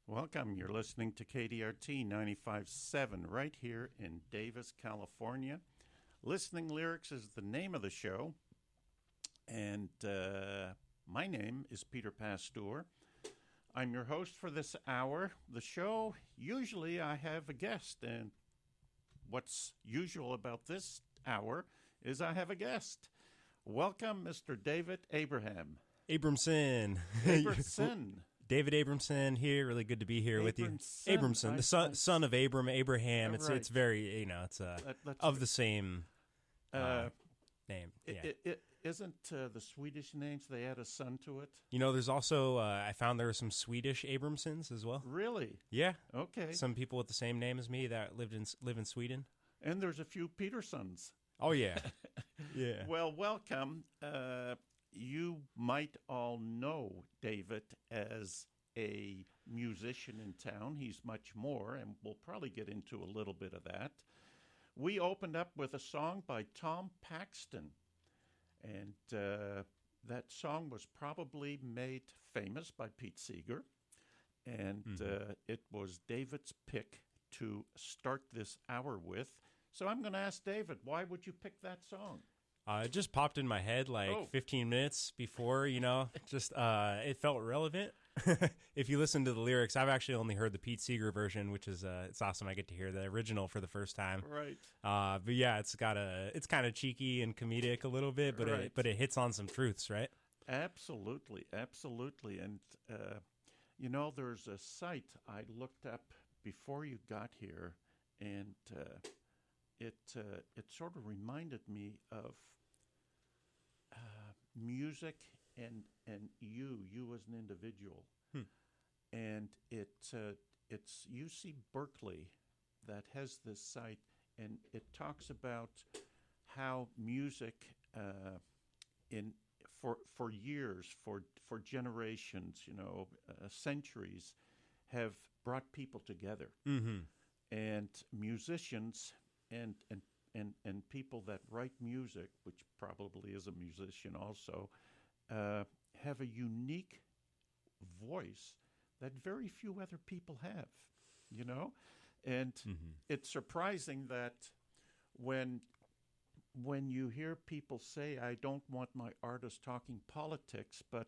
Welcome. You're listening to KDRT 95.7 right here in Davis, California. Listening Lyrics is the name of the show, and my name is Pieter Pastoor. I'm your host for this hour. The show, usually I have a guest, and what's usual about this hour is I have a guest. Welcome, Mr. David Abraham. Abramson. David Abramson here. Really good to be here with you. Abramson, the son of Abraham. It's very, it's of the same name. Yeah. Isn't the Swedish names, they add a son to it? There's also, I found there were some Swedish Abramsons as well. Really? Yeah. Okay. Some people with the same name as me that live in Sweden. And there's a few Petersons. Oh, yeah. Yeah. Well, welcome. You might all know David as a musician in town. He's much more, and we'll probably get into a little bit of that. We opened up with a song by Tom Paxton, and that song was probably made famous by Pete Seeger, and it was David's pick to start this hour with. So I'm going to ask David, why would you pick that song? It just popped in my head 15 minutes before, it felt relevant. If you listen to the lyrics, I've actually only heard the Pete Seeger version, which is, it's awesome. I get to hear the original for the first time. Right. But yeah, it's kind of cheeky and comedic a little bit, but right. it hits on some truths, right? Absolutely. And, there's a site I looked up before you got here, and it sort of reminded me of music and you as an individual. And it's UC Berkeley that has this site, and it talks about how music for years, for generations, centuries, have brought people together. Mm-hmm. And musicians and people that write music, which probably is a musician also, have a unique voice that very few other people have, And it's surprising that when you hear people say, I don't want my artist talking politics, but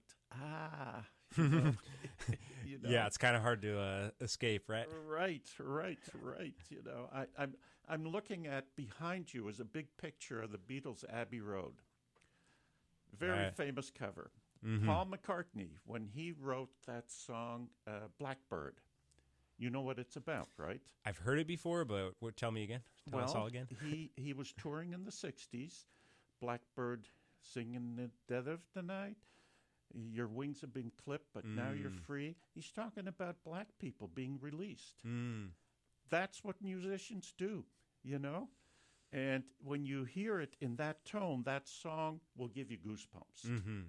Yeah, it's kind of hard to escape, right? Right. I'm looking at behind you is a big picture of the Beatles' Abbey Road. Very famous cover. Mm-hmm. Paul McCartney, when he wrote that song, Blackbird, you know what it's about, right? I've heard it before, but tell me again. Tell us all again. he was touring in the 60s. Blackbird singing in the dead of the night. Your wings have been clipped, but now you're free. He's talking about black people being released. That's what musicians do, And when you hear it in that tone, that song will give you goosebumps. Mm-hmm.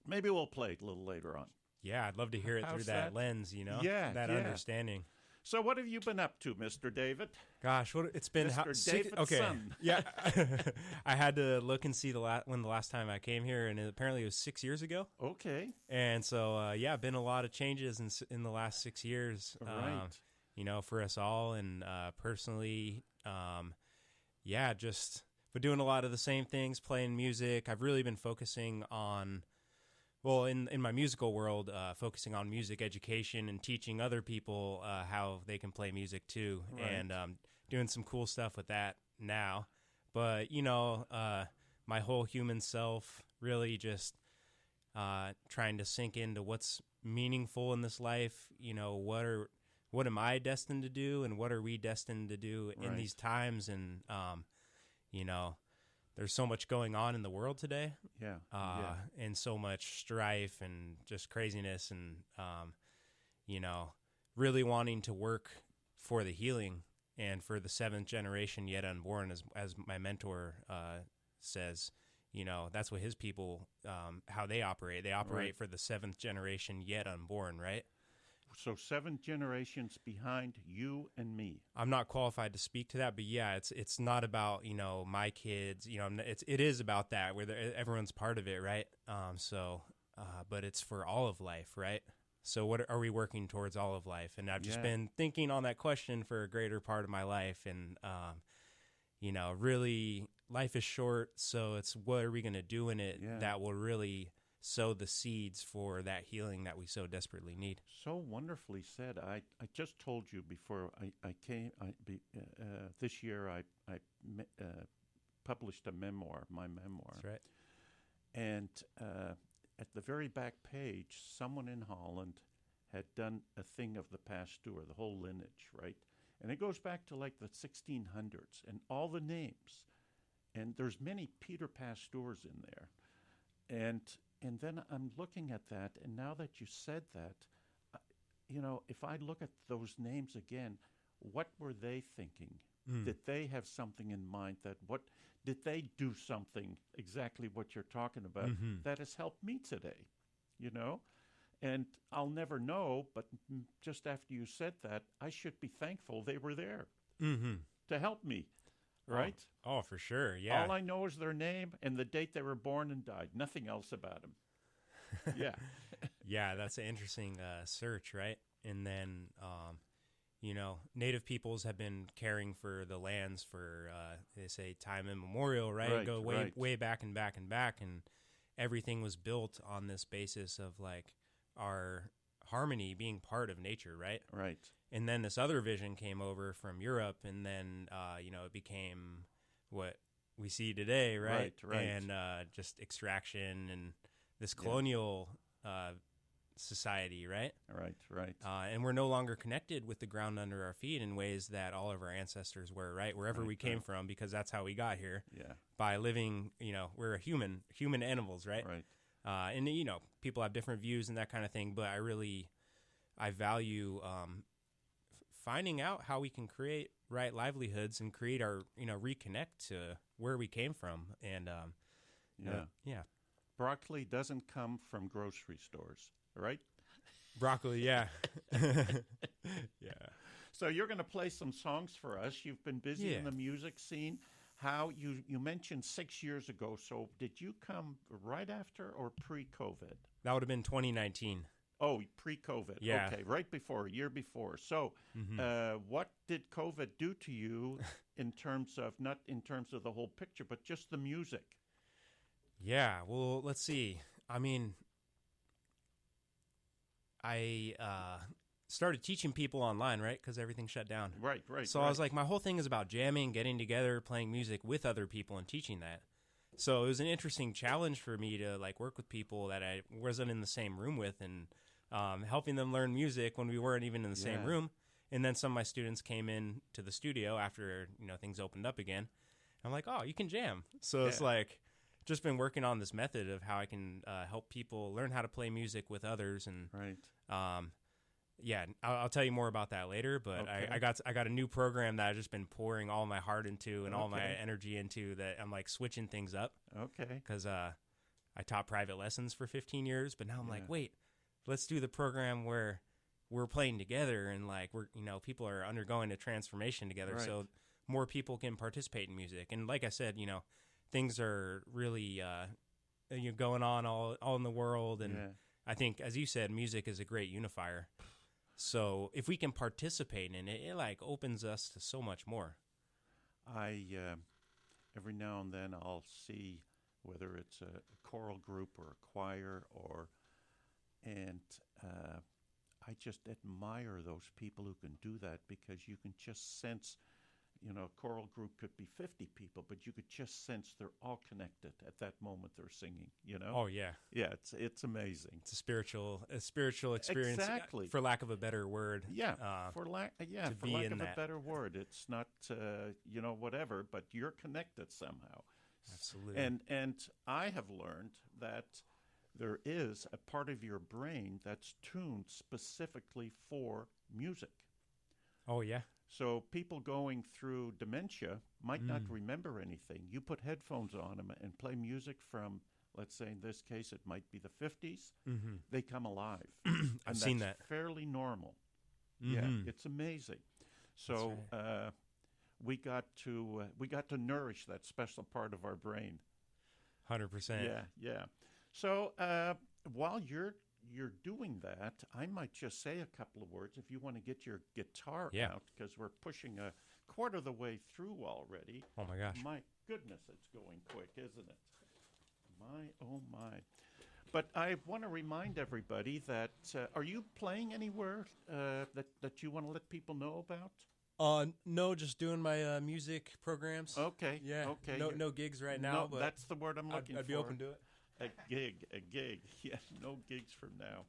Maybe we'll play it a little later on. Yeah, I'd love to hear it through that lens, Yeah, that understanding. So what have you been up to, Mr. David? Gosh, it's been Mr. David's son. Yeah. I had to look and see when the last time I came here, and apparently it was 6 years ago. Okay. And so, been a lot of changes in the last 6 years. Right. For us all, and personally, just but doing a lot of the same things, playing music. I've really been focusing on. Well, in my musical world, focusing on music education and teaching other people how they can play music too, right. And doing some cool stuff with that now. But, my whole human self really just trying to sink into what's meaningful in this life. What am I destined to do, and what are we destined to do in these times? And, there's so much going on in the world today. And so much strife and just craziness, and, really wanting to work for the healing and for the seventh generation yet unborn, as my mentor says. That's what his people, how they operate. They operate for the seventh generation yet unborn, right? So 7 generations behind you and me. I'm not qualified to speak to that, but yeah, it's not about, my kids, it is about that, where everyone's part of it, right? But it's for all of life, right? So what are we working towards all of life? And I've just Yeah. been thinking on that question for a greater part of my life. And, really life is short. So it's what are we going to do in it Yeah. that will really sow the seeds for that healing that we so desperately need. So wonderfully said. I just told you before I came. This year I published a memoir, my memoir. That's right. And at the very back page, someone in Holland had done a thing of the Pastoor, the whole lineage, right? And it goes back to like the 1600s and all the names. And there's many Pieter Pastoors in there. And then I'm looking at that, and now that you said that, if I look at those names again, what were they thinking? Did they have something in mind did they do something exactly what you're talking about that has helped me today, And I'll never know, but just after you said that, I should be thankful they were there to help me, right? Oh, for sure, yeah. All I know is their name and the date they were born and died. Nothing else about them. Yeah. Yeah, that's an interesting search, right? And then, Native peoples have been caring for the lands for, they say, time immemorial, right? Right, Go right. way back and back and back, and everything was built on this basis of, like, our harmony being part of nature, right? Right. And then this other vision came over from Europe, and then, it became what we see today, right? Right. And just extraction and this colonial society, right? Right. And we're no longer connected with the ground under our feet in ways that all of our ancestors were, right? Wherever we came from, because that's how we got here. Yeah. By living, we're a human animals, right? Right. And, people have different views and that kind of thing, but I value finding out how we can create right livelihoods and create our, reconnect to where we came from. And, yeah. Broccoli doesn't come from grocery stores, right? Broccoli, yeah. Yeah. So you're going to play some songs for us. You've been busy in Yeah. the music scene. How you mentioned 6 years ago. So did you come right after or pre-COVID? That would have been 2019. Oh, pre-COVID. Yeah. Okay, right before, a year before. So what did COVID do to you not in terms of the whole picture, but just the music? Yeah, well, let's see. I mean, I started teaching people online, right? Because everything shut down. Right. So I was like, my whole thing is about jamming, getting together, playing music with other people and teaching that. So it was an interesting challenge for me to like work with people that I wasn't in the same room with and helping them learn music when we weren't even in the same room. And then some of my students came in to the studio after, things opened up again. I'm like, oh, you can jam. So it's like just been working on this method of how I can help people learn how to play music with others. And I'll tell you more about that later. But I got a new program that I've just been pouring all my heart into and all my energy into that I'm like switching things up. Okay. Because I taught private lessons for 15 years, but now I'm like, wait, let's do the program where we're playing together and like we're people are undergoing a transformation together, so more people can participate in music. And like I said, things are really going on all in the world, and I think, as you said, music is a great unifier. So if we can participate in it, it like opens us to so much more. I every now and then I'll see whether it's a choral group or a choir and I just admire those people who can do that, because you can just sense, a choral group could be 50 people, but you could just sense they're all connected at that moment they're singing, Oh, yeah. Yeah, it's amazing. It's a spiritual experience, exactly, for lack of a better word. Yeah, for lack of a better word. It's not, whatever, but you're connected somehow. Absolutely. And I have learned that there is a part of your brain that's tuned specifically for music. Oh, yeah. So people going through dementia might not remember anything. You put headphones on them and play music from, let's say in this case, it might be the 50s. Mm-hmm. They come alive. I've seen that. Fairly normal. Mm-hmm. Yeah, it's amazing. So we got to nourish that special part of our brain. 100%. Yeah. So while you're you're doing that, I might just say a couple of words if you want to get your guitar Yeah. out, because we're pushing a quarter of the way through already. Oh my gosh. My goodness, it's going quick, isn't it? My, oh my. But I want to remind everybody that, are you playing anywhere that you want to let people know about? No, just doing my music programs. Okay. Yeah. Okay. No gigs right now, No, but that's the word I'm looking for. I'd be open to it. A gig. Yeah, no gigs from now.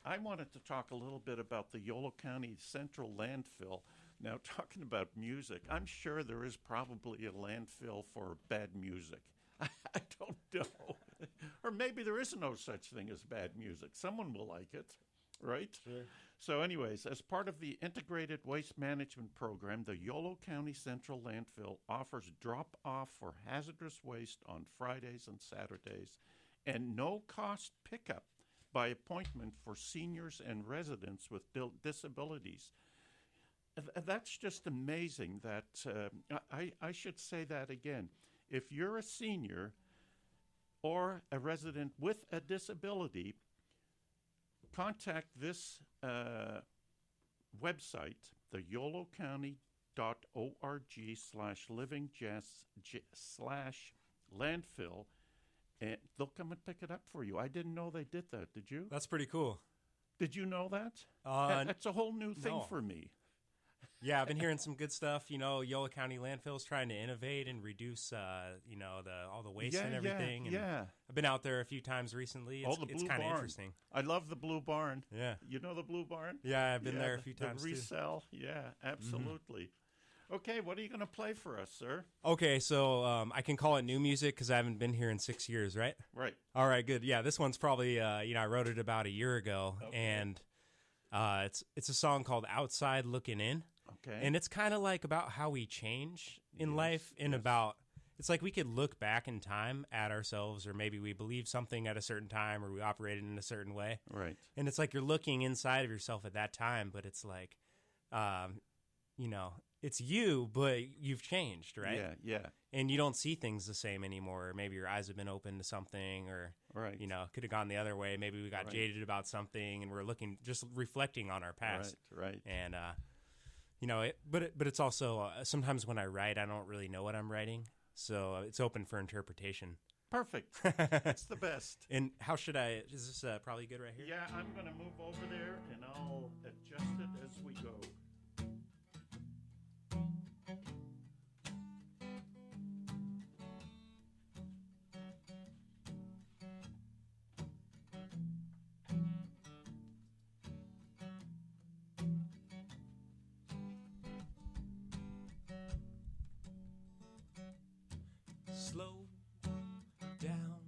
I wanted to talk a little bit about the Yolo County Central Landfill. Now, talking about music, I'm sure there is probably a landfill for bad music. I don't know. Or maybe there is no such thing as bad music. Someone will like it, right? Sure. So anyways, as part of the Integrated Waste Management Program, the Yolo County Central Landfill offers drop-off for hazardous waste on Fridays and Saturdays and no-cost pickup by appointment for seniors and residents with disabilities. That's just amazing that, I should say that again. If you're a senior or a resident with a disability, contact this website, the yolocounty.org/living/landfill, and they'll come and pick it up for you. I didn't know they did that. Did you? That's pretty cool. Did you know that? That's a whole new thing no. for me. Yeah, I've been hearing some good stuff. Yolo County Landfill's trying to innovate and reduce, all the waste and everything. And Yeah. I've been out there a few times recently. It's Blue kind of Barn. interesting. I love the Blue Barn. Yeah. You know the Blue Barn? Yeah, I've been there a few times the too. resell. Yeah, absolutely. Okay, what are you going to play for us, sir? Okay, so I can call it new music because I haven't been here in 6 years, right? Right. All right, good. Yeah, this one's probably, I wrote it about a year ago, and it's a song called Outside Looking In. Okay. And it's kind of like about how we change in life and about, it's like we could look back in time at ourselves, or maybe we believe something at a certain time, or we operated in a certain way. Right. And it's like you're looking inside of yourself at that time, but it's like, it's you, but you've changed, right? Yeah, yeah. And you don't see things the same anymore. Or maybe your eyes have been open to something, or, Right. Could have gone the other way. Maybe we got jaded about something, and we're just reflecting on our past. Right. And, but it's also sometimes when I write, I don't really know what I'm writing, so it's open for interpretation. Perfect. That's the best. And how should I? Is this probably good right here? Yeah, I'm going to move over there and I'll adjust it as we go. Slow down,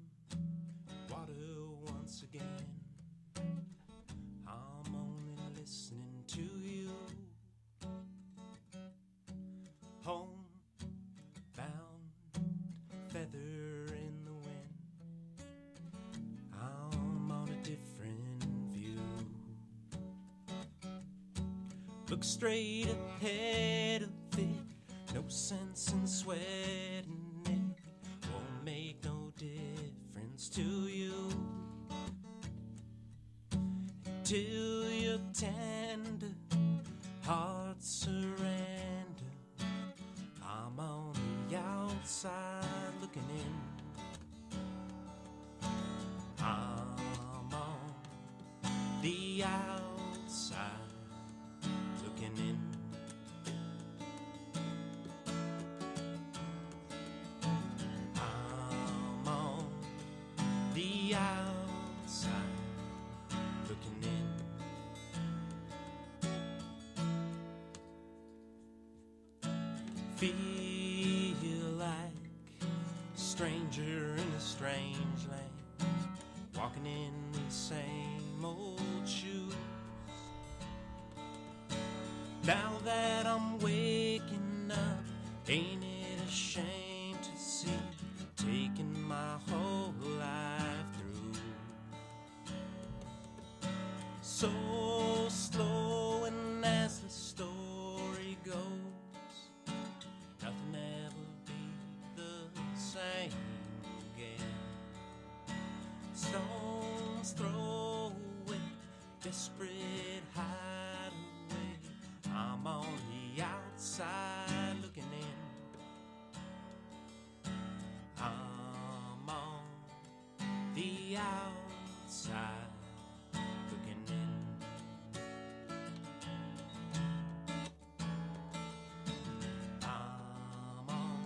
water once again. I'm only listening to you. Home found, feather in the wind. I'm on a different view. Look straight ahead of it, no sense in sweating. Won't make no difference to you till your tender heart surrender. I'm on the outside looking in. I'm on the outside looking in. Outside looking in. Feel like a stranger in a strange land, walking in the same old shoes. Now that I'm waking up, ain't it a shame to see, taking my whole life through so slow, and as the story goes, nothing ever be the same again. Stones thrown the outside looking in. I'm on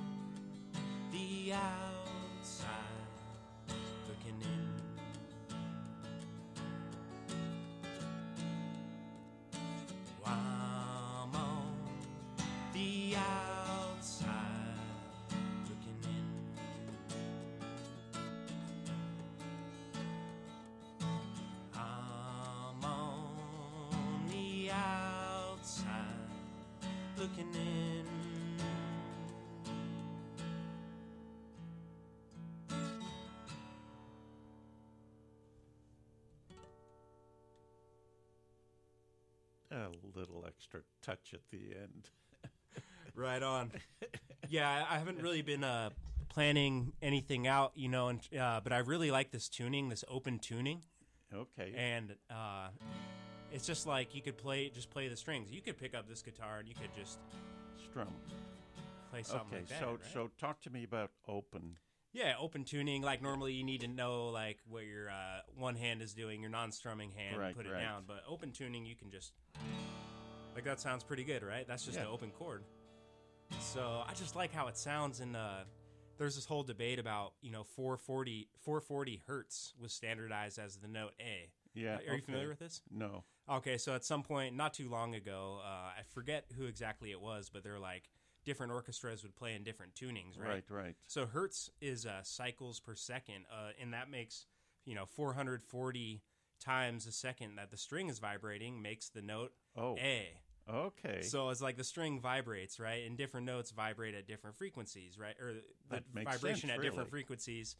the outside looking in. I'm on the outside looking in. I'm on the outside looking in. A little extra touch at the end. Right on. Yeah, I haven't really been planning anything out, you know, and but I really like this tuning, this open tuning, Okay. and it's just like you could play the strings. You could pick up this guitar and you could just Strum. play something Okay, like that. so right? so talk to me about open. Yeah, open tuning. Like normally, you need to know like what your one hand is doing, your non-strumming hand, Right, and put it right. down. But open tuning, you can just like that sounds pretty good, right? That's just Yeah. an open chord. So I just like how it sounds. And there's this whole debate about 440 hertz was standardized as the note A. Yeah. Are you familiar with this? No. Okay, so at some point, not too long ago, I forget who exactly it was, but they're like different orchestras would play in different tunings, right? Right. So hertz is cycles per second, and that makes 440 times a second that the string is vibrating makes the note Oh. A. Okay. So it's like the string vibrates, right? And different notes vibrate at different frequencies, right? Or the That makes vibration sense, at different really. frequencies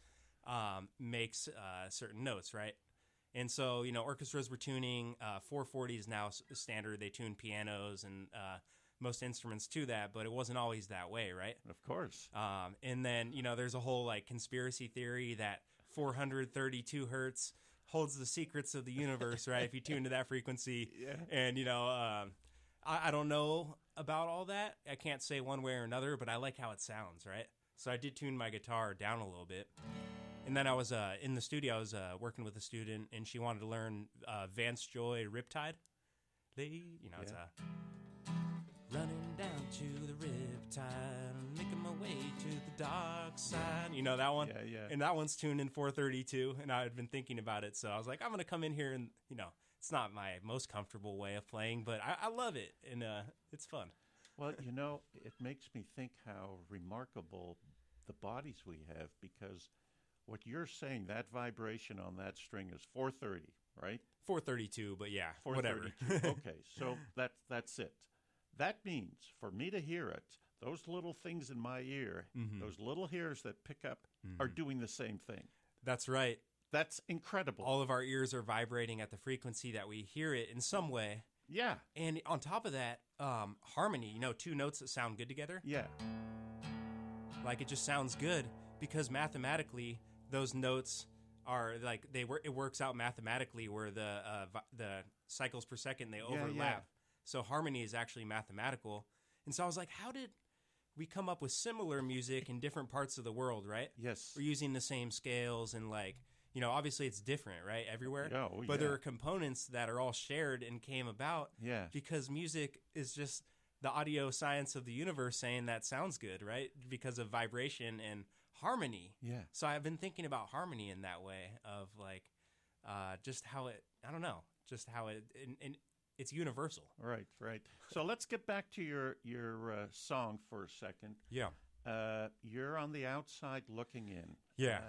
makes certain notes, right? And so, orchestras were tuning. 440 is now standard. They tune pianos and most instruments to that, but it wasn't always that way, right? Of course. And then, there's a whole like conspiracy theory that 432 hertz holds the secrets of the universe, right? If you tune to that frequency. Yeah. And, I don't know about all that. I can't say one way or another, but I like how it sounds, right? So I did tune my guitar down a little bit. And then I was in the studio, I was working with a student, and she wanted to learn Vance Joy Riptide. It's running down to the riptide, making my way to the dark side. You know that one? Yeah. And that one's tuned in 432, and I had been thinking about it, so I was like, I'm going to come in here and, it's not my most comfortable way of playing, but I love it, and it's fun. Well, it makes me think how remarkable the bodies we have, because what you're saying, that vibration on that string is 430, right? 432, but yeah, whatever. 432. Okay, so that's it. That means for me to hear it, those little things in my ear, those little hairs that pick up are doing the same thing. That's right. That's incredible. All of our ears are vibrating at the frequency that we hear it in some way. Yeah. And on top of that, harmony, two notes that sound good together. Yeah. Like it just sounds good because mathematically those notes are like it works out mathematically where the cycles per second, they overlap. Yeah. So harmony is actually mathematical. And so I was like, how did we come up with similar music in different parts of the world, right? Yes. We're using the same scales and obviously it's different, right? Everywhere. Oh, but yeah. there are components that are all shared and came about Yeah. because music is just the audio science of the universe saying that sounds good, right? Because of vibration and harmony. Yeah. So I've been thinking about harmony in that way of just how it, I don't know, just how it, and it's universal. Right. So let's get back to your song for a second. Yeah. You're on the outside looking in. Yeah.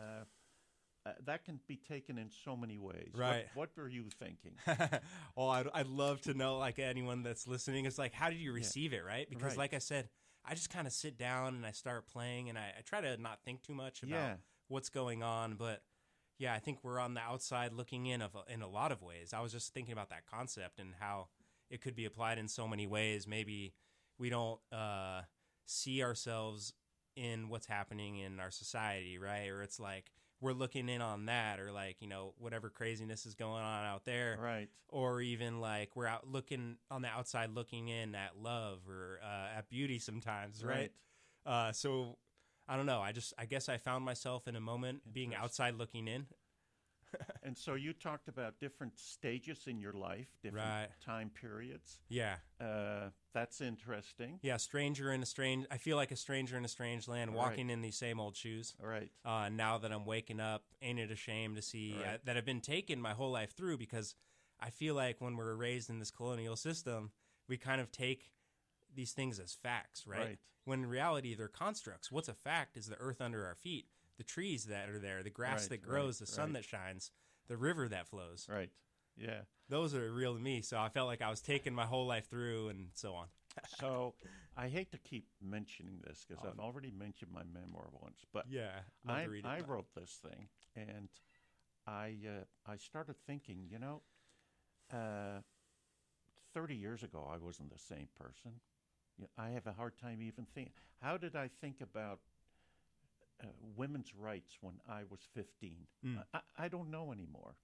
That can be taken in so many ways. Right. What were you thinking? Well, I'd love to know, anyone that's listening, it's how did you receive it, right? Because Right. like I said, I just kind of sit down and I start playing and I try to not think too much about what's going on. But yeah, I think we're on the outside looking in a lot of ways. I was just thinking about that concept and how it could be applied in so many ways. Maybe we don't see ourselves in what's happening in our society, right? Or it's we're looking in on that, or whatever craziness is going on out there. Right. Or even we're out looking on the outside looking in at love or at beauty sometimes, right? So I don't know. I guess I found myself in a moment being outside looking in. And so you talked about different stages in your life, different Right. time periods. Yeah. That's interesting. Yeah, I feel like a stranger in a strange land, Right. walking in these same old shoes. Right. Now that I'm waking up, ain't it a shame to see Right. that I've been taken my whole life through, because I feel like when we're raised in this colonial system, we kind of take these things as facts, right? Right. When in reality, they're constructs. What's a fact is the earth under our feet, the trees that are there, the grass Right, that grows, right, the sun right. that shines, the river that flows. Right. Yeah. Those are real to me. So I felt like I was taken my whole life through, and so on. So I hate to keep mentioning this because Oh, I've already mentioned my memoir once, but Yeah, love I, to read it. I wrote this thing, and I started thinking, 30 years ago, I wasn't the same person. I have a hard time even thinking. How did I think about women's rights when I was 15? Mm. I don't know anymore,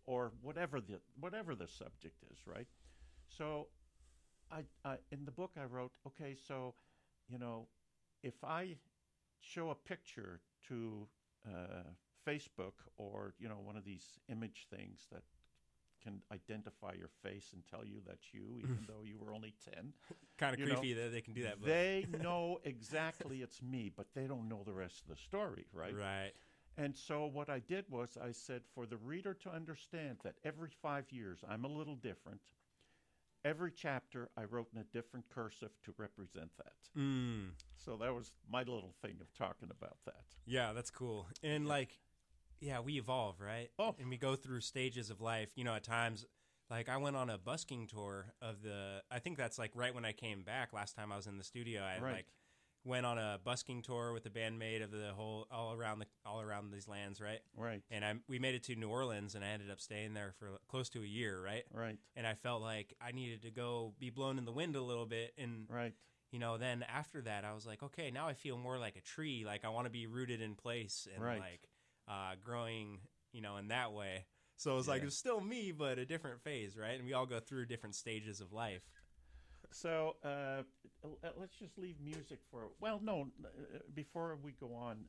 or whatever the subject is, right? So I in the book I wrote, okay, so if I show a picture to Facebook or one of these image things that can identify your face and tell you that's you, even though you were only 10. Kind of You know, creepy that they can do that. But They know exactly it's me, but they don't know the rest of the story, right? right. And so what I did was I said, for the reader to understand that every 5 years I'm a little different, every chapter I wrote in a different cursive to represent that. Mm. So that was my little thing of talking about that. Yeah, that's cool. And we evolve, right? Oh. And we go through stages of life. At times, like I went on a busking tour I think that's like right when I came back last time I was in the studio. I Right. went on a busking tour with the bandmate of the whole all around these lands, right? Right, And we made it to New Orleans, and I ended up staying there for close to a year, right? right, And I felt like I needed to go be blown in the wind a little bit, and right. then after that, I was like, okay, now I feel more like a tree. Like I want to be rooted in place and Right. growing, in that way. So it was like, Yeah. it's still me, but a different phase, right? And we all go through different stages of life. So let's just leave music for. Well, no. Before we go on,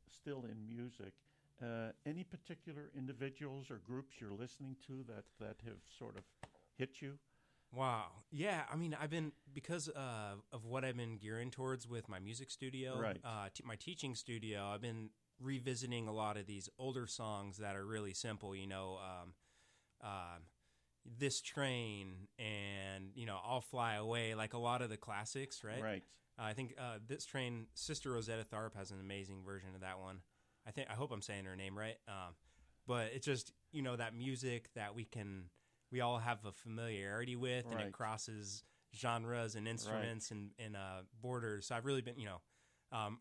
still in music, any particular individuals or groups you're listening to that have sort of hit you? Wow. Yeah. I mean, because of what I've been gearing towards with my music studio, Right. My teaching studio, I've been revisiting a lot of these older songs that are really simple, This Train and, I'll Fly Away, like a lot of the classics, right? Right. I think This Train, Sister Rosetta Tharpe has an amazing version of that one. I hope I'm saying her name right. But it's just, that music that we all have a familiarity with, and Right. it crosses genres and instruments and borders. So I've really been,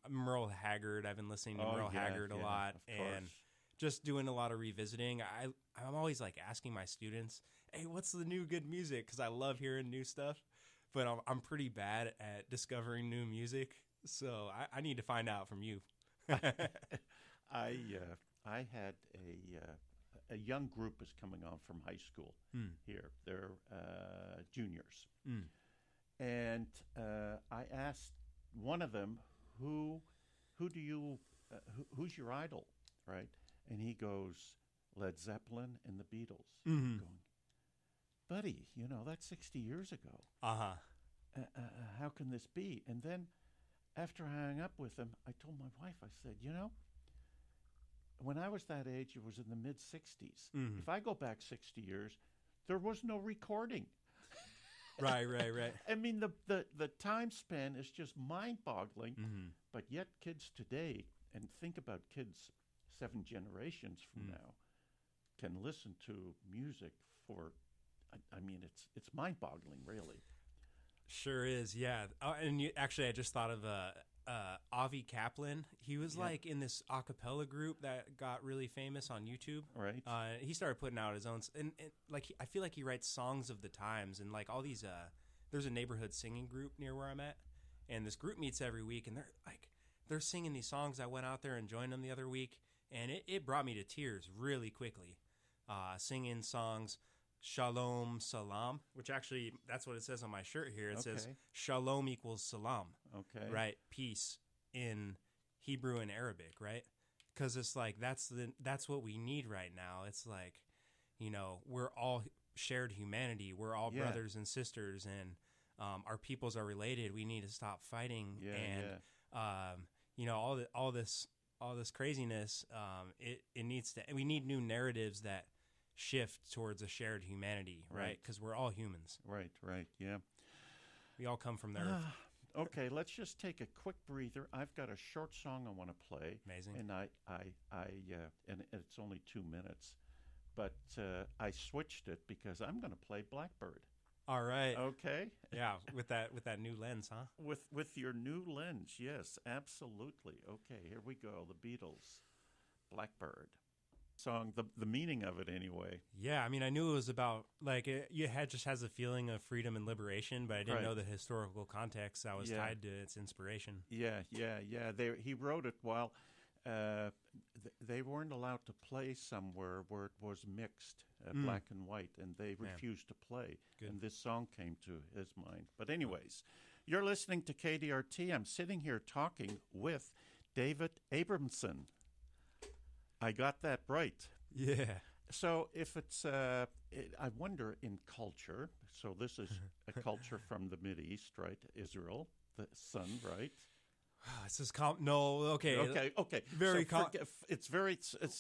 Merle Haggard. I've been listening to Merle Haggard a lot, of and course. just doing a lot of revisiting. I'm always like asking my students, "Hey, what's the new good music?" Because I love hearing new stuff, but I'm pretty bad at discovering new music. So I need to find out from you. I had a young group is coming on from high school here. They're juniors, and I asked one of them, who's your idol, right? And he goes, Led Zeppelin and the Beatles. Mhm. Going, buddy, that's 60 years ago. How can this be? And then after I hung up with him, I told my wife, I said, when I was that age, it was in the mid-'60s. Mhm. If I go back 60 years, there was no recording. Right. I mean, the time span is just mind-boggling. Mhm. But yet kids today, and think about kids 7 generations from now, can listen to music for, I mean, it's mind-boggling, really. Sure is, yeah. And actually, I just thought of Avi Kaplan. He was Yeah. like in this a cappella group that got really famous on YouTube. Right. He started putting out his own, and I feel like he writes songs of the times, and like all these. There's a neighborhood singing group near where I'm at, and this group meets every week, and they're singing these songs. I went out there and joined them the other week, and it brought me to tears really quickly. Singing songs. Shalom Salam, which actually that's what it says on my shirt here. It says Okay. Shalom equals Salam, Okay. right? Peace in Hebrew and Arabic, right? because it's like that's what we need right now. It's like, we're all shared humanity. We're all brothers and sisters, and our peoples are related. We need to stop fighting, all this craziness. It needs to. We need new narratives that shift towards a shared humanity, right? Because we're all humans. Right. Yeah. We all come from the earth. Okay, let's just take a quick breather. I've got a short song I want to play. Amazing. And and it's only 2 minutes, but I switched it because I'm going to play Blackbird. All right. Okay. Yeah, with that new lens, huh? With your new lens, yes, absolutely. Okay, here we go. The Beatles, Blackbird. Song, the meaning of it anyway. Yeah, I mean, I knew it was about, like, just has a feeling of freedom and liberation, but I didn't know the historical context that was tied to its inspiration. Yeah. He wrote it while they weren't allowed to play somewhere where it was mixed, black and white, and they refused to play. Good. And this song came to his mind. But anyways, you're listening to KDRT. I'm sitting here talking with David Abramson. I got that right. Yeah. So if it's, I wonder in culture, so this is a culture from the Mideast, right? Israel, the sun, right? This is okay. Very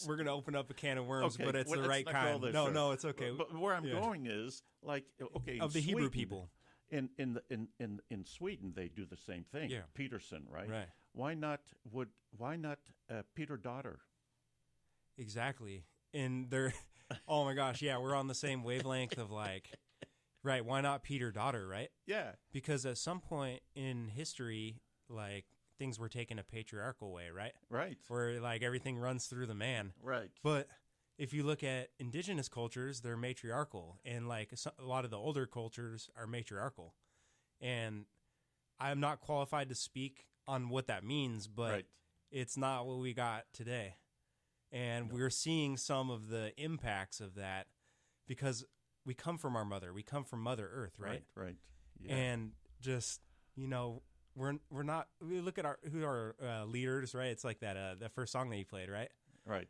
we're going to open up a can of worms, okay, but it's the right kind. No, it's okay. But where I'm going is, like, okay, of the Sweden, Hebrew people. In Sweden, they do the same thing. Yeah. Peterson, right? Right. Why not Peter Daughter? Exactly. And they're, oh my gosh, yeah, we're on the same wavelength of, like, right, why not Peter Daughter, right? Yeah. Because at some point in history, like, things were taken a patriarchal way, right? Right. Where, like, everything runs through the man. Right. But if you look at indigenous cultures, they're matriarchal. And, like, a lot of the older cultures are matriarchal. And I'm not qualified to speak on what that means, but it's not what we got today. And we're seeing some of the impacts of that because we come from our mother. We come from Mother Earth, right? Right. Yeah. And just, we're not. We look at our leaders, right? It's like that the first song that you played, right? Right.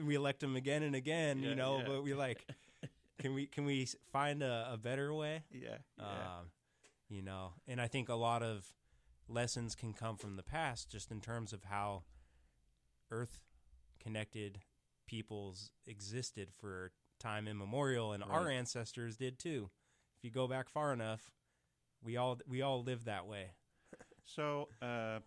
We elect them again and again, but we like, can we find a better way? Yeah. And I think a lot of lessons can come from the past, just in terms of how Earth connected peoples existed for time immemorial, and our ancestors did too. If you go back far enough, we all lived that way. So I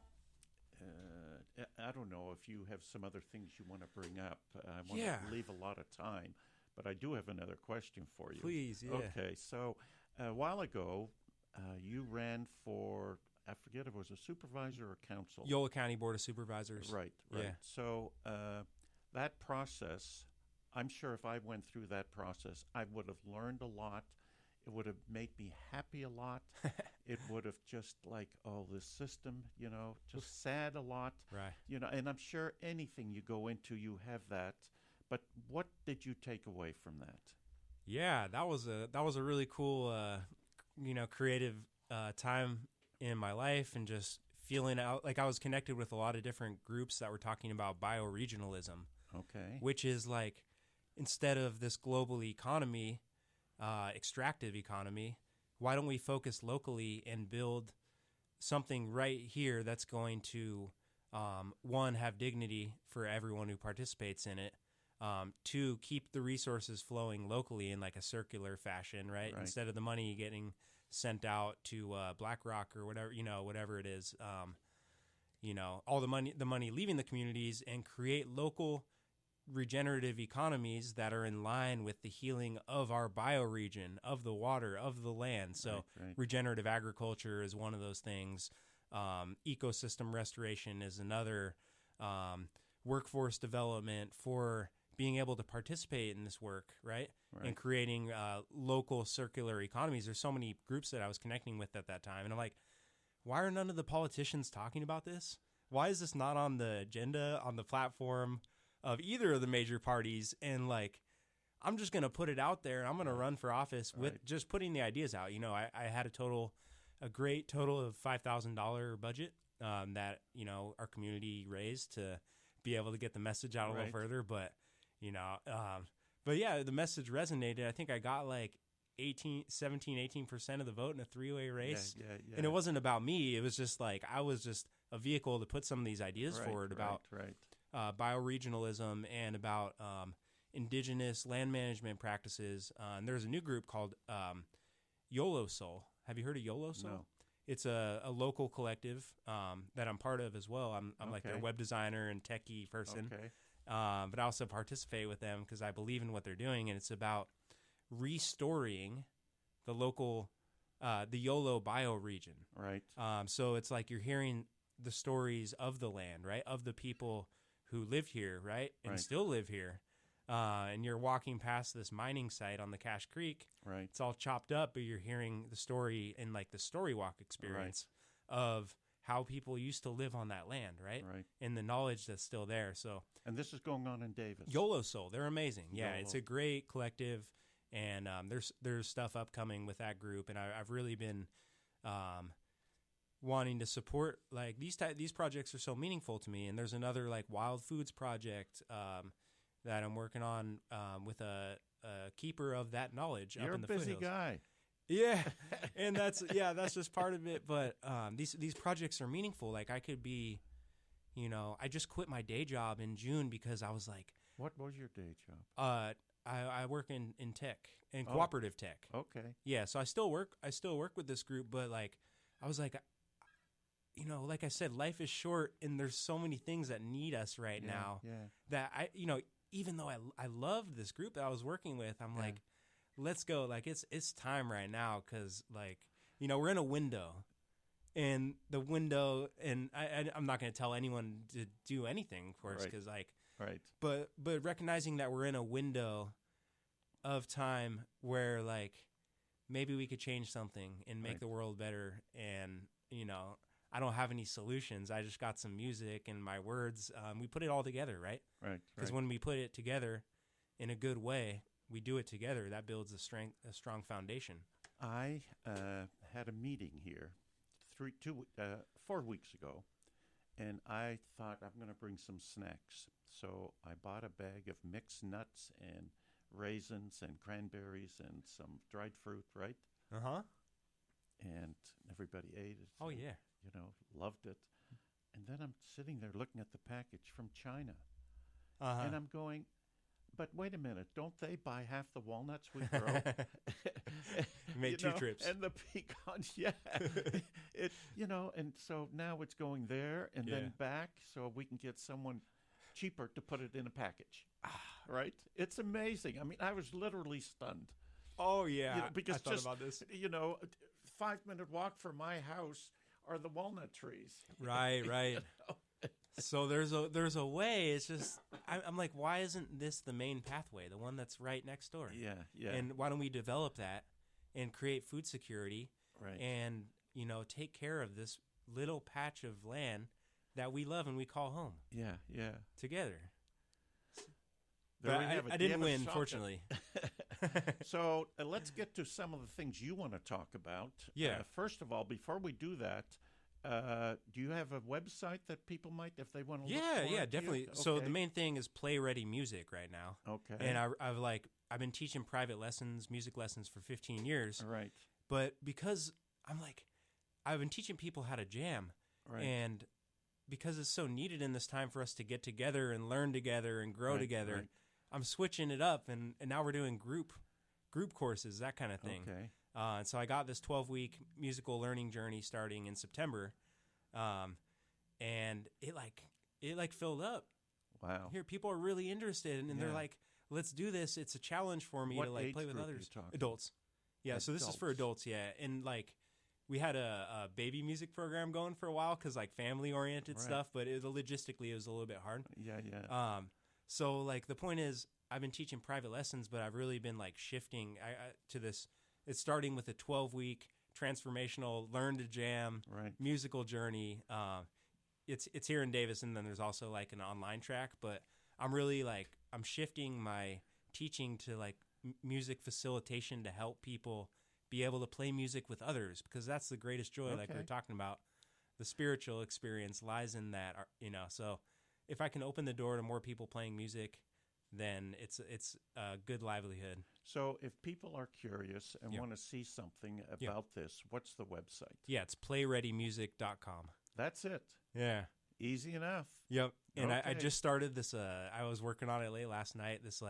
don't know if you have some other things you want to bring up. I want to leave a lot of time, but I do have another question for you. Please, yeah. Okay, so a while ago, you ran for, I forget if it was a supervisor or council. Yola County Board of Supervisors. Right. Yeah. So that process, I'm sure if I went through that process, I would have learned a lot. It would have made me happy a lot. It would have just like, this system, just sad a lot. Right. And I'm sure anything you go into, you have that. But what did you take away from that? Yeah, that was a really cool, creative time in my life, and just feeling out like I was connected with a lot of different groups that were talking about bioregionalism. Okay. Which is like, instead of this global economy, extractive economy, why don't we focus locally and build something right here that's going to, one, have dignity for everyone who participates in it, two, keep the resources flowing locally in like a circular fashion, right? Instead of the money getting sent out to BlackRock or whatever it is, all the money leaving the communities, and create local regenerative economies that are in line with the healing of our bioregion, of the water, of the land. So regenerative agriculture is one of those things. Ecosystem restoration is another. Workforce development for being able to participate in this work, right? And creating local circular economies. There's so many groups that I was connecting with at that time. And I'm like, why are none of the politicians talking about this? Why is this not on the agenda, on the platform of either of the major parties? And like, I'm just going to put it out there, and I'm going to run for office with just putting the ideas out. I had a great total of $5,000 budget that, our community raised to be able to get the message out a little Right. further. But, you know, but yeah, the message resonated. I think I got like 18% of the vote in a three-way race. Yeah. And it wasn't about me. It was just like, I was just a vehicle to put some of these ideas forward about bioregionalism and about indigenous land management practices. And there's a new group called YOLO Soul. Have you heard of YOLO Soul? No. It's a local collective that I'm part of as well. I'm like their web designer and techie person. Okay. But I also participate with them because I believe in what they're doing, and it's about restoring the local, the YOLO bioregion. Right. So it's like you're hearing the stories of the land, right, of the people who lived here, right, and still live here. And you're walking past this mining site on the Cache Creek. Right. It's all chopped up, but you're hearing the story in like the story walk experience of how people used to live on that land, right? Right. And the knowledge that's still there. So, And this is going on in Davis. YOLO Soul, they're amazing. Yeah, YOLO. it's a great collective, and there's stuff upcoming with that group, and I've really been wanting to support like these projects are so meaningful to me. And there's another like Wild Foods project that I'm working on with a keeper of that knowledge You're up in the a busy foothills. guy. Yeah, and that's just part of it. But these projects are meaningful. Like I could be, you know, I just quit my day job in June because I was like, What was your day job? I work in tech, in cooperative tech. Okay. Yeah, so I still work with this group, but like I was like, you know, like I said, life is short, and there's so many things that need us right now that you know, even though I loved this group that I was working with, I'm like, let's go. Like it's time right now because like, you know, we're in a window, and the window, and I'm not going to tell anyone to do anything, of course, because like, but recognizing that we're in a window of time where like maybe we could change something and make the world better, and you know, I don't have any solutions. I just got some music and my words. We put it all together, right? Right. Because when we put it together in a good way, we do it together. That builds a strong foundation. I had a meeting here 4 weeks ago, and I thought I'm going to bring some snacks. So I bought a bag of mixed nuts and raisins and cranberries and some dried fruit, right? Uh-huh. And everybody ate it. Oh, yeah. You know, loved it. And then I'm sitting there looking at the package from China. Uh-huh. And I'm going, but wait a minute, don't they buy half the walnuts we grow? Made two trips. And the pecans, it, you know, and so now it's going there and then back so we can get someone cheaper to put it in a package. Right? It's amazing. I mean, I was literally stunned. Oh, yeah. You know, because I thought about this. You know, 5-minute walk from my house are the walnut trees. Right. You know? So there's a way. It's just I'm like, why isn't this the main pathway, the one that's right next door? Yeah. And why don't we develop that and create food security, and you know, take care of this little patch of land that we love and we call home? Yeah. Together. There But we have it. I didn't You have a win, shot fortunately. So let's get to some of the things you want to talk about. Yeah. First of all, before we do that, do you have a website that people might, if they want to look for Yeah, it? definitely. Okay. So the main thing is Play Ready Music right now. Okay. And I've been teaching private lessons, music lessons for 15 years. Right. But because I've been teaching people how to jam. Right. And because it's so needed in this time for us to get together and learn together and grow together, right. I'm switching it up, and now we're doing group courses, that kind of thing. Okay. And so I got this 12-week musical learning journey starting in September, and it filled up. Wow. Here, people are really interested, and they're like, "Let's do this." It's a challenge for me What to like age play with group are you others. talking? Adults. Yeah, so this is for adults. Yeah, and like we had a baby music program going for a while because like family oriented stuff, but logistically it was a little bit hard. Yeah. So like the point is, I've been teaching private lessons, but I've really been like shifting to this. It's starting with a 12-week transformational learn to jam musical journey. It's here in Davis, and then there's also like an online track. But I'm really like I'm shifting my teaching to like music facilitation to help people be able to play music with others, because that's the greatest joy. Like we were talking about, the spiritual experience lies in that. You know, so if I can open the door to more people playing music, then it's a good livelihood. So if people are curious and Yeah. want to see something about this, what's the website? Yeah, it's playreadymusic.com. That's it. Yeah. Easy enough. Yep. And I Okay. just started this. I was working on it late last night. This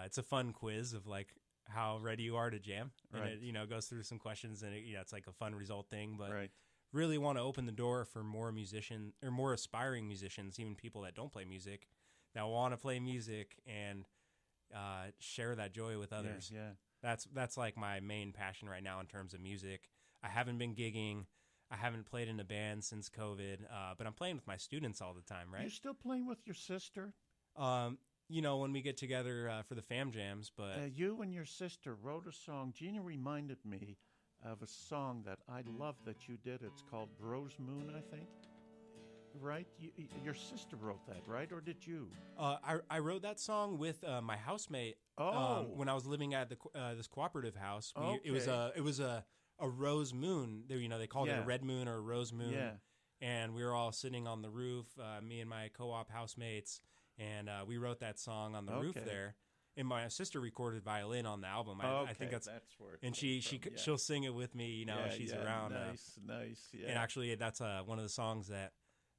it's a fun quiz of like how ready you are to jam, and Right. it goes through some questions, and it's like a fun result thing. But Right. really want to open the door for more more aspiring musicians, even people that don't play music, that want to play music and share that joy with others. Yeah. That's like my main passion right now in terms of music. I haven't been gigging. I haven't played in a band since COVID, but I'm playing with my students all the time, You're right? still playing with your sister? When we get together for the fam jams, but You and your sister wrote a song. Gina reminded me of a song that I love that you did. It's called Rose Moon, I think. Right? Your sister wrote that, right? Or did you? I wrote that song with my housemate when I was living at this cooperative house. It was a rose moon. They called it a red moon or a rose moon. Yeah. And we were all sitting on the roof, me and my co-op housemates, and we wrote that song on the roof there. And my sister recorded violin on the album. I think that's where. And she'll sing it with me. She's around. Nice. Yeah. And actually, that's one of the songs that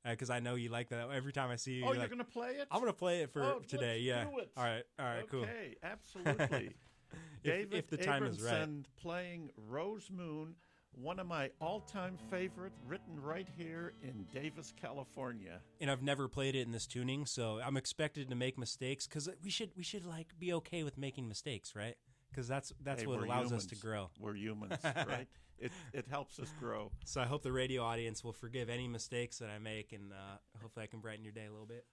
because I know you like that. Every time I see you, you're gonna play it? I'm gonna play it for today. Let's Yeah. do it. All right. Cool. Okay, absolutely. David if the time is right. Abramson playing Rose Moon, one of my all-time favorite, written right here in Davis, California. And I've never played it in this tuning, so I'm expected to make mistakes because we should like be okay with making mistakes, right? Because that's Hey, what we're allows us humans. to grow. We're humans, right? It helps us grow. So I hope the radio audience will forgive any mistakes that I make, and hopefully I can brighten your day a little bit.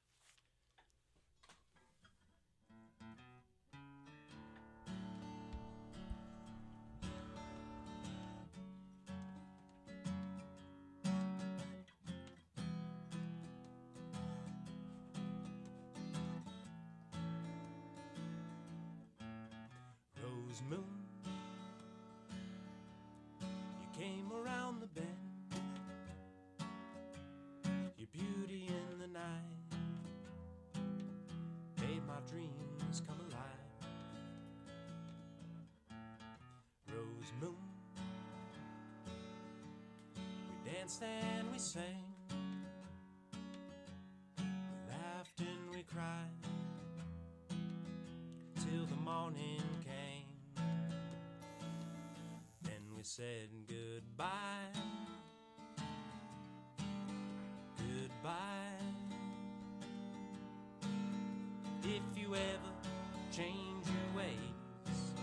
Rose Moon, you came around the bend, your beauty in the night made my dreams come alive. Rose Moon, we danced and we sang, we laughed and we cried till the morning came. Then we said goodbye, goodbye. If you ever change your ways,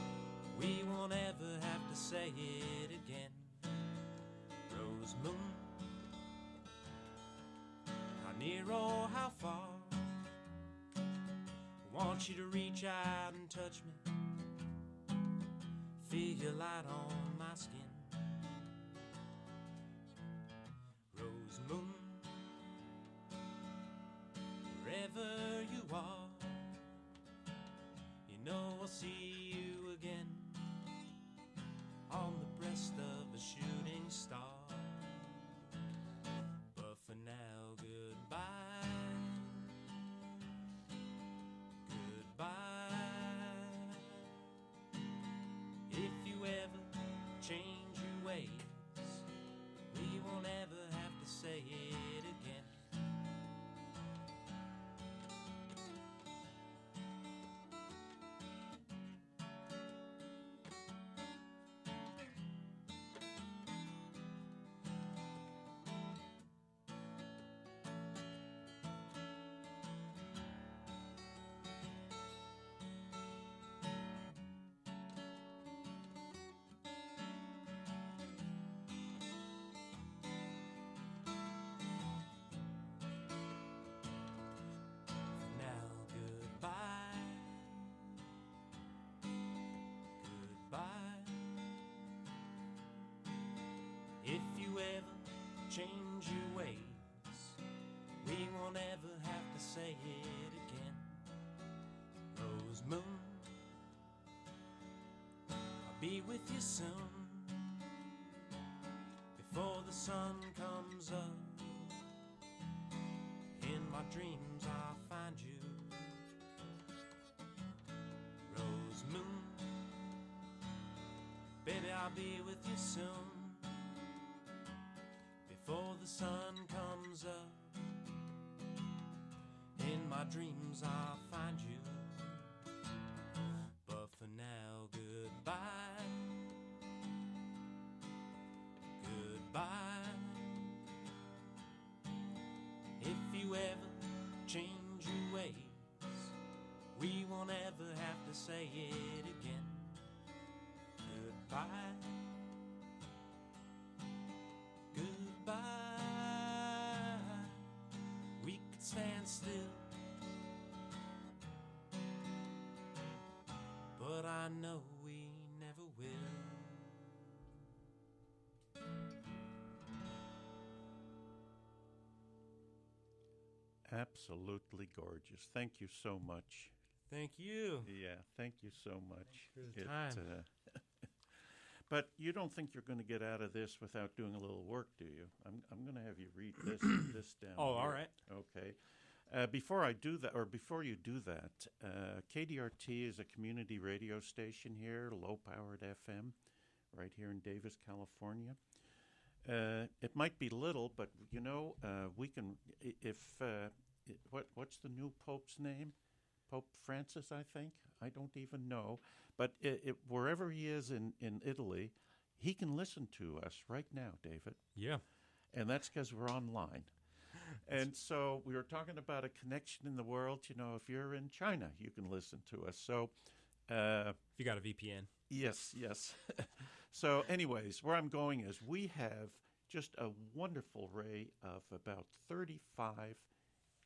we won't ever have to say it again. Rose Moon, how near or how far, I want you to reach out and touch me, feel your light on my skin. Rose Moon, wherever you are, you know I'll see you again on the breast of a shooting star. But for now, goodbye. If you ever change your ways, we won't ever have to say it again. If you ever change your ways, we won't ever have to say it again. Rose Moon, I'll be with you soon, before the sun comes up in my my dreams I'll find you. Rose moon, baby, I'll be with you soon. Before the sun comes up, in my dreams I'll find you. But for now, goodbye. Goodbye. If you ever change your ways, we won't ever have to say it again. Goodbye. Goodbye. We could stand still, but I know we never will. Absolutely gorgeous. Thank you so much. Thank you. Yeah, thank you so much. For the time. But you don't think you're going to get out of this without doing a little work, do you? I'm going to have you read this down. Oh, here. all right. Okay. Before I do that, or before you do that, KDRT is a community radio station here, low-powered FM, right here in Davis, California. It might be little, but you know, we can. What's the new Pope's name? Pope Francis, I think. I don't even know, but wherever he is in Italy, he can listen to us right now, David. Yeah. And that's because we're online. And so we were talking about a connection in the world. You know, if you're in China, you can listen to us. So, if you got a VPN. Yes. So, anyways, where I'm going is we have just a wonderful array of about 35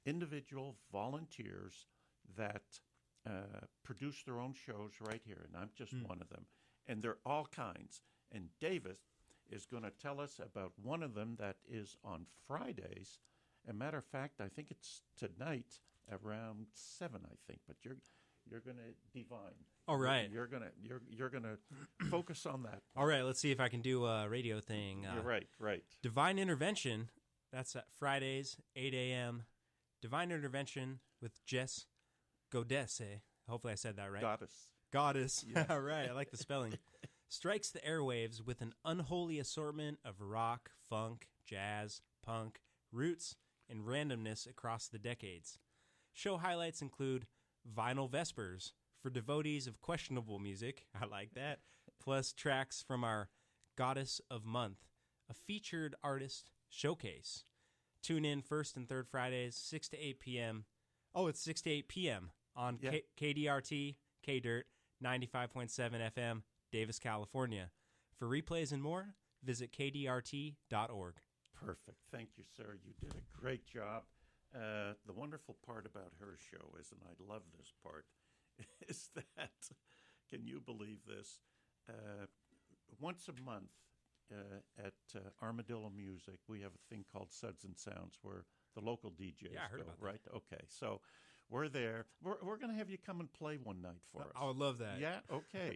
individual volunteers that produce their own shows right here, and I'm just one of them. And they're all kinds. And Davis is going to tell us about one of them that is on Fridays. As a matter of fact, I think it's tonight around 7, I think. But you're going to divine. All right. You're gonna focus on that. All right. Let's see if I can do a radio thing. You're right. Divine Intervention. That's at Fridays, 8 a.m. Divine Intervention with Jess Godesse. Hopefully I said that right. Goddess. Yeah. All right. I like the spelling. Strikes the airwaves with an unholy assortment of rock, funk, jazz, punk, roots, and randomness across the decades. Show highlights include Vinyl Vespers for devotees of questionable music. I like that. Plus tracks from our Goddess of Month, a featured artist showcase. Tune in first and third Fridays, 6 to 8 p.m. Oh, it's 6 to 8 p.m. on KDRT, KDRT, 95.7 FM, Davis, California. For replays and more, visit kdrt.org. Perfect. Thank you, sir. You did a great job. The wonderful part about her show is, and I love this part, is that, can you believe this? Once a month at Armadillo Music, we have a thing called Suds and Sounds where the local DJs I heard go, about that. right? Okay, so we're there. We're going to have you come and play one night for us. I would love that. Yeah, okay.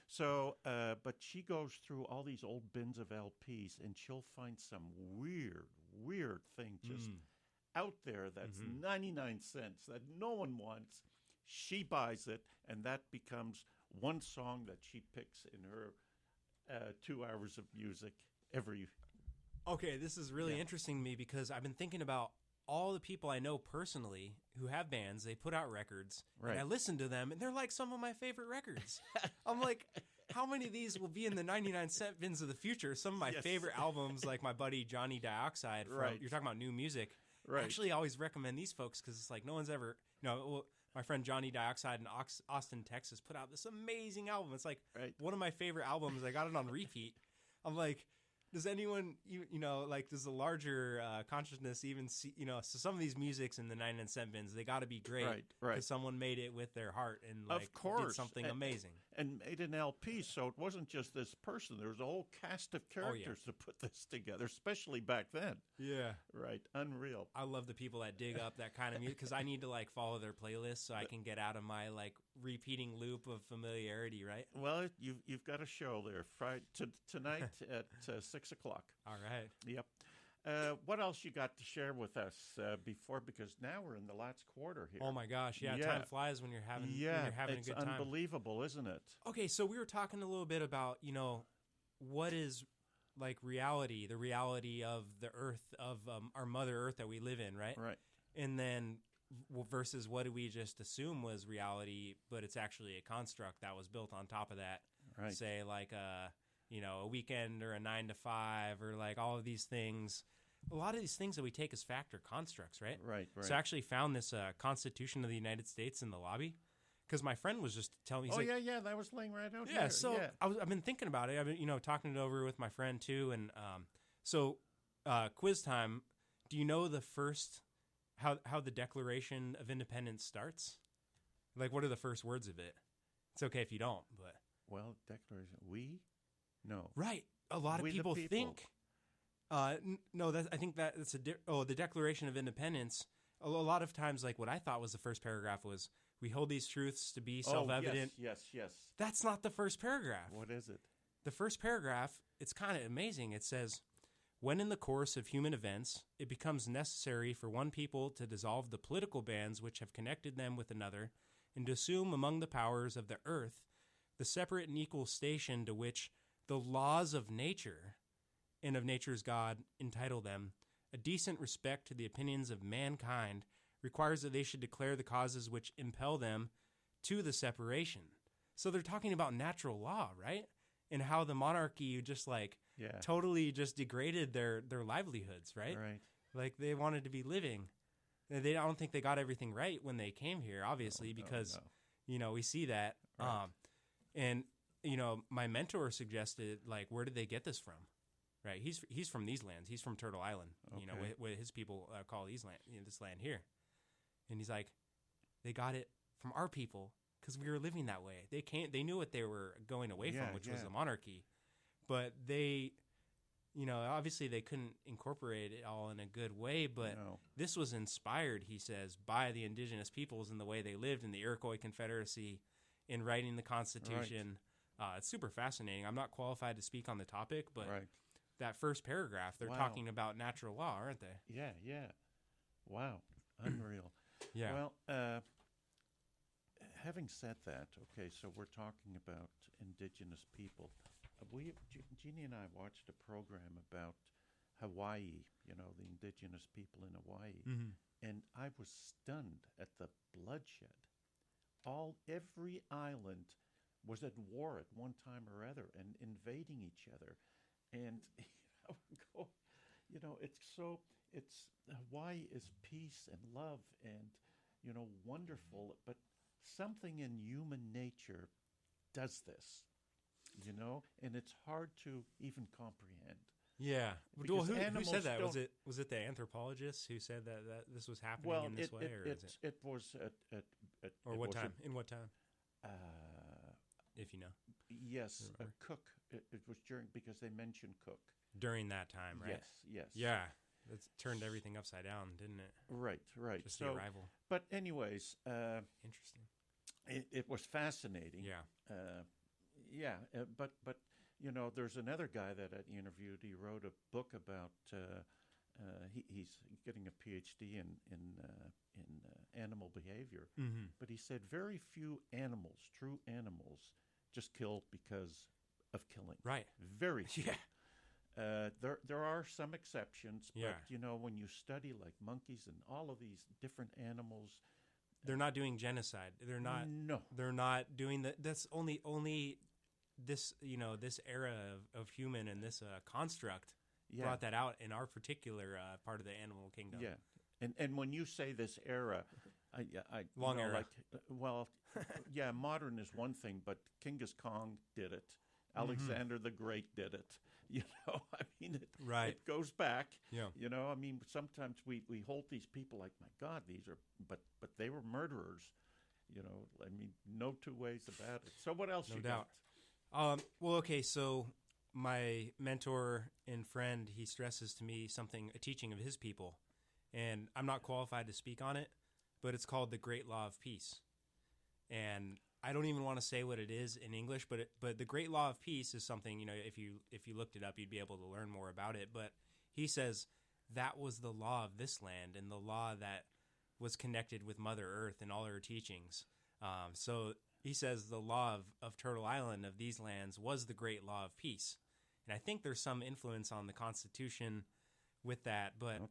So, but she goes through all these old bins of LPs, and she'll find some weird thing just out there that's 99 cents that no one wants. She buys it, and that becomes one song that she picks in her 2 hours of music every. Okay, this is really interesting to me because I've been thinking about all the people I know personally who have bands. They put out records, and I listen to them, and they're like some of my favorite records. I'm like, how many of these will be in the 99-cent bins of the future? Some of my favorite albums, like my buddy Johnny Dioxide. You're talking about new music. Right. I actually always recommend these folks because it's like no one's ever, my friend Johnny Dioxide in Austin, Texas put out this amazing album. It's like one of my favorite albums. I got it on repeat. I'm like, does anyone, does the larger consciousness even see, so some of these musics in the 99-cent bins, they got to be great. Right. Because someone made it with their heart and Of course. did something amazing. And made an LP, so it wasn't just this person. There was a whole cast of characters to put this together, especially back then. Yeah. Right. Unreal. I love the people that dig up that kind of music because I need to follow their playlists so I can get out of my repeating loop of familiarity, right? Well, you've got a show there Friday tonight at 6 o'clock. All right. Yep. What else you got to share with us before? Because now we're in the last quarter here. Oh my gosh, yeah, Yeah. time flies when you're having Yeah, when you're having a it's good time. unbelievable, isn't it? Okay, so we were talking a little bit about, what is like reality, the reality of the earth, of our Mother Earth that we live in, right? Right. And then versus what do we just assume was reality, but it's actually a construct that was built on top of that. Right. Say like a weekend or a 9 to 5 or like all of these things. A lot of these things that we take as fact are constructs, right? Right. So I actually found this Constitution of the United States in the lobby because my friend was just telling me. He's like, yeah, that was laying right out yeah, here. so I've been thinking about it. I've been, talking it over with my friend too. And quiz time. Do you know the first, how the Declaration of Independence starts? Like, what are the first words of it? It's okay if you don't, but. Well, declaration. We? No. Right. A lot of We the people people. think. No, I think that's the Declaration of Independence. A lot of times, like what I thought was the first paragraph was, we hold these truths to be self-evident. Yes. That's not the first paragraph. What is it? The first paragraph, it's kind of amazing. It says, when in the course of human events, it becomes necessary for one people to dissolve the political bands which have connected them with another, and to assume among the powers of the earth the separate and equal station to which the laws of nature and of nature's God entitle them, a decent respect to the opinions of mankind requires that they should declare the causes which impel them to the separation. So they're talking about natural law, right? And how the monarchy just totally just degraded their livelihoods, right? Right. Like they wanted to be living. I don't think they got everything right when they came here, obviously, because we see that. Right. And my mentor suggested, like, where did they get this from? Right? He's from these lands. He's from Turtle Island. Okay. What his people call these land, this land here. And he's like, they got it from our people because we were living that way. They knew what they were going away from, which was the monarchy, but they, obviously they couldn't incorporate it all in a good way. But this was inspired, he says, by the indigenous peoples and the way they lived in the Iroquois Confederacy in writing the Constitution. Right. It's super fascinating. I'm not qualified to speak on the topic, but that first paragraph, they're talking about natural law, aren't they? Yeah. Wow. Unreal. Yeah. Well, having said that, okay, so we're talking about indigenous people. Jeannie and I watched a program about Hawaii, the indigenous people in Hawaii, and I was stunned at the bloodshed. Every island was at war at one time or other and invading each other. And, it's Hawaii is peace and love and, wonderful, but something in human nature does this, and it's hard to even comprehend. Yeah. Because who said that? Was it the anthropologists who said that this was happening in this way? It was at or what time? In what time? If you know. Yes, Cook. It was because they mentioned Cook. During that time, right? Yes. Yeah. That turned everything upside down, didn't it? Right. Just the arrival. But anyways. Interesting. It was fascinating. Yeah. But there's another guy that I interviewed. He wrote a book about. He's getting a PhD in animal behavior. Mm-hmm. But he said very few animals, true animals, just kill because of killing. Right. Very few. Yeah. There are some exceptions, but Yeah. when you study like monkeys and all of these different animals, they're not doing genocide. They're not. No. They're not doing that. That's only this this era of human and this construct brought that out in our particular part of the animal kingdom. Yeah, and when you say this era, I long era. Modern is one thing, but Genghis Khan did it. Alexander the Great did it. It goes back. Yeah. Sometimes we hold these people like, my God, but they were murderers. No two ways about it. So what else? No you doubt. got? Well, okay. So my mentor and friend, he stresses to me a teaching of his people, and I'm not qualified to speak on it, but it's called the Great Law of Peace, and I don't even want to say what it is in English, but the Great Law of Peace is something, if you looked it up, you'd be able to learn more about it. But he says that was the law of this land and the law that was connected with Mother Earth and all her teachings. So he says the law of Turtle Island, of these lands, was the great law of peace. And I think there's some influence on the Constitution with that, but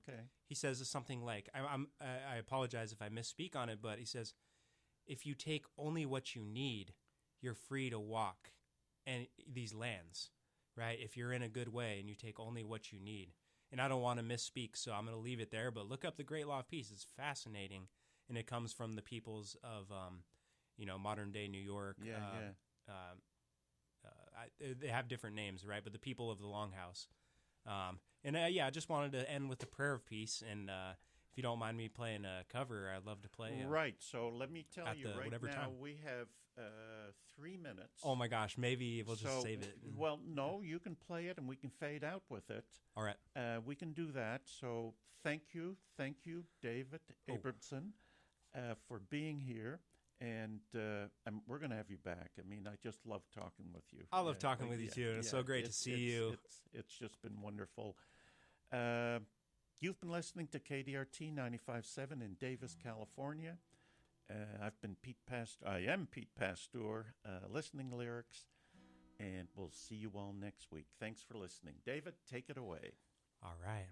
he says something like, I apologize if I misspeak on it, but he says, if you take only what you need, you're free to walk and these lands, right? If you're in a good way and you take only what you need. And I don't want to misspeak, so I'm going to leave it there, but look up the Great Law of Peace. It's fascinating, and it comes from the peoples of, modern-day New York. They have different names, right? But the people of the Longhouse. I just wanted to end with a prayer of peace, and if you don't mind me playing a cover, I'd love to play. Right, so let me tell you right now, time. we have 3 minutes. Oh my gosh, maybe we'll just save it. Well, no, you can play it and we can fade out with it. All right. We can do that. So thank you, David Abramson, for being here. And we're going to have you back. I mean, I just love talking with you. I love talking with you too, and it's so great to see you. It's just been wonderful. You've been listening to KDRT 95.7 in Davis, California. I am Pete Pastoor, Listening Lyrics, and we'll see you all next week. Thanks for listening. David, take it away. All right.